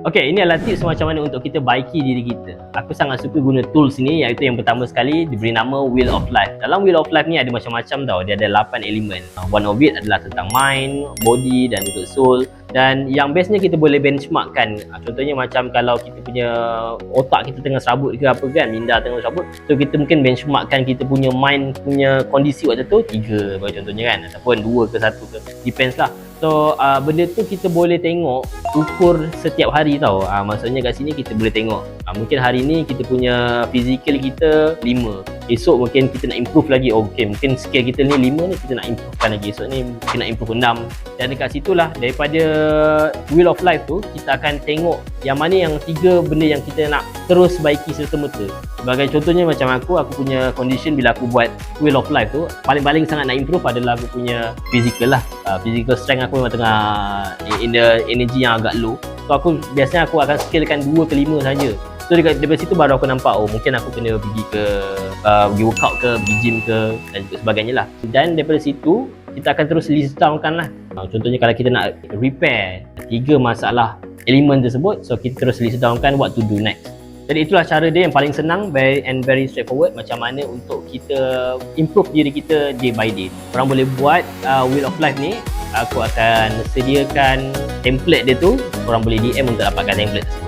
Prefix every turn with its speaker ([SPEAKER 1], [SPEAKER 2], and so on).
[SPEAKER 1] Okey, ini adalah tips macam mana untuk kita baiki diri kita. Aku sangat suka guna tools ni, iaitu yang pertama sekali diberi nama Wheel of Life. Dalam Wheel of Life ni ada macam-macam tau. Dia ada 8 elemen. One of it adalah tentang mind, body dan juga soul. Dan yang bestnya kita boleh benchmarkkan. Contohnya macam kalau kita punya otak kita tengah serabut ke apa kan, minda tengah serabut, so kita mungkin benchmarkkan kita punya mind punya kondisi waktu tu 3 bagi contohnya kan, ataupun 2 ke 1 ke, depends lah. So benda tu kita boleh tengok ukur setiap hari tau. Maksudnya kat sini kita boleh tengok mungkin hari ni kita punya physical kita 5, esok mungkin kita nak improve lagi. Okay, mungkin skill kita ni 5 ni, kita nak improvekan lagi, esok ni kita nak improve 6. Dan dekat situlah daripada Wheel of Life tu kita akan tengok yang mana yang 3 benda yang kita nak terus baiki serta-merta. Sebagai contohnya macam aku punya condition bila aku buat Wheel of Life tu, paling-paling sangat nak improve adalah aku punya physical lah. Physical strength aku memang tengah in the energy yang agak low. So biasanya aku akan skillkan 2 ke 5 saja. So daripada situ baru aku nampak, oh mungkin aku kena pergi ke pergi workout ke, pergi gym ke dan juga sebagainya lah. Dan daripada situ kita akan terus list downkan lah. Contohnya kalau kita nak repair 3 masalah elemen tersebut, so kita terus list downkan what to do next. Jadi itulah cara dia yang paling senang and very straightforward, macam mana untuk kita improve diri kita day by day. Korang boleh buat Wheel of Life ni. Aku akan sediakan template dia tu, korang boleh DM untuk dapatkan template tersebut.